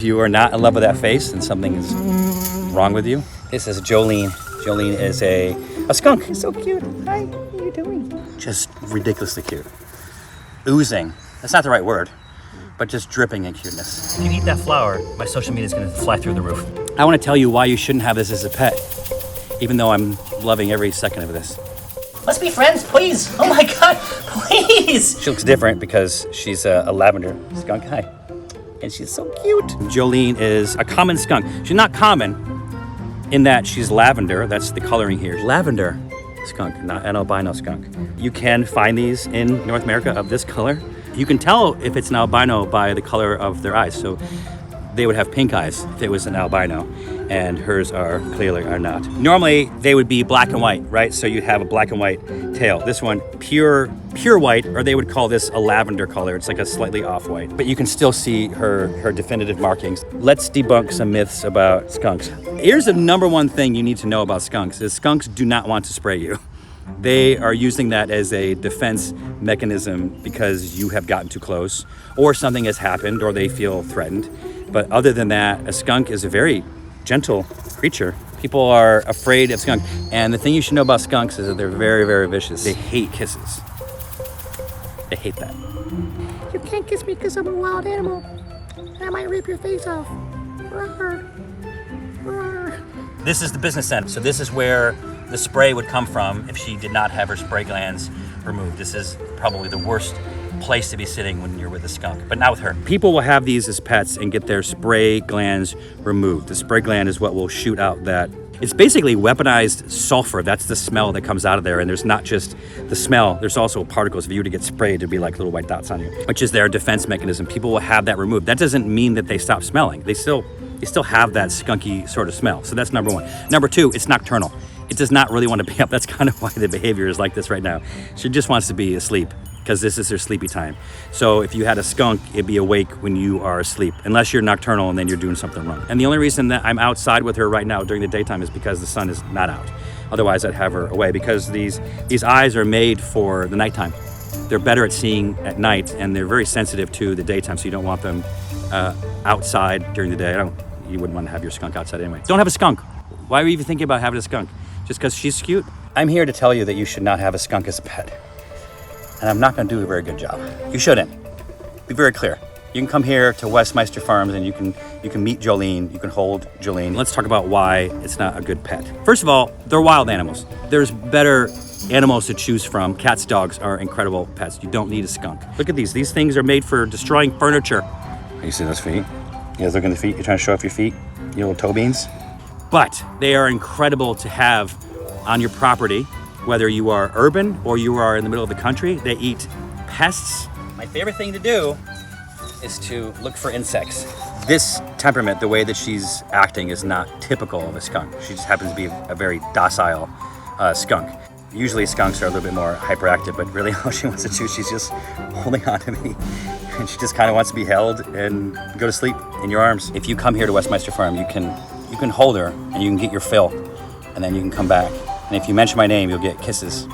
If you are not in love with that face, then something is wrong with you. This is Jolene. Jolene is a skunk. He's so cute. Hi, how are you doing? Just ridiculously cute. Oozing. That's not the right word, but just dripping in cuteness. If you eat that flower, my social media is going to fly through the roof. I want to tell you why you shouldn't have this as a pet, even though I'm loving every second of this. Let's be friends, please. Oh my God, please. She looks different because she's a lavender skunk. Hi. And she's so cute. Jolene is a common skunk. She's not common in that she's lavender. That's the coloring here. Lavender skunk, not an albino skunk. You can find these in North America of this color. You can tell if it's an albino by the color of their eyes. So they would have pink eyes if it was an albino, and hers are clearly are not. Normally they would be black and white, right? So you have a black and white tail. This one, pure white, or they would call this a lavender color. It's like a slightly off-white, but you can still see her definitive markings. Let's debunk some myths about skunks. Here's the number one thing you need to know about skunks is skunks do not want to spray you. They are using that as a defense mechanism because you have gotten too close or something has happened or they feel threatened. But other than that, a skunk is a very gentle creature. People are afraid of skunk. And the thing you should know about skunks is that they're very, very vicious. They hate kisses. They hate that. You can't kiss me because I'm a wild animal. I might rip your face off. Roar. Roar. This is the business end. So this is where the spray would come from if she did not have her spray glands removed. This is probably the worst place to be sitting when you're with a skunk, but not with her. People will have these as pets and get their spray glands removed. The spray gland is what will shoot out that. It's basically weaponized sulfur. That's the smell that comes out of there. And there's not just the smell, there's also particles. If you were to get sprayed, there'd be like little white dots on you, which is their defense mechanism. People will have that removed. That doesn't mean that they stop smelling. They still have that skunky sort of smell. So that's number one. Number two, it's nocturnal. It does not really want to be up. That's kind of why the behavior is like this right now. She just wants to be asleep because this is her sleepy time. So if you had a skunk, it'd be awake when you are asleep, unless you're nocturnal and then you're doing something wrong. And the only reason that I'm outside with her right now during the daytime is because the sun is not out. Otherwise, I'd have her away because these eyes are made for the nighttime. They're better at seeing at night and they're very sensitive to the daytime, so you don't want them outside during the day. You wouldn't want to have your skunk outside anyway. Don't have a skunk. Why are you even thinking about having a skunk? Just because she's cute? I'm here to tell you that you should not have a skunk as a pet. And I'm not going to do a very good job. You shouldn't. Be very clear. You can come here to Westminster Farms and you can meet Jolene, you can hold Jolene. Let's talk about why it's not a good pet. First of all, they're wild animals. There's better animals to choose from. Cats, dogs are incredible pets. You don't need a skunk. Look at these. These things are made for destroying furniture. You see those feet? You guys look at the feet? You're trying to show off your feet? Your little toe beans? But they are incredible to have on your property, whether you are urban or you are in the middle of the country. They eat pests. My favorite thing to do is to look for insects. This temperament, the way that she's acting, is not typical of a skunk. She just happens to be a very docile skunk. Usually skunks are a little bit more hyperactive, but really all she wants to do, she's just holding on to me. And she just kind of wants to be held and go to sleep in your arms. If you come here to Westminster Farm, you can hold her and you can get your fill, and then you can come back. And if you mention my name, you'll get kisses.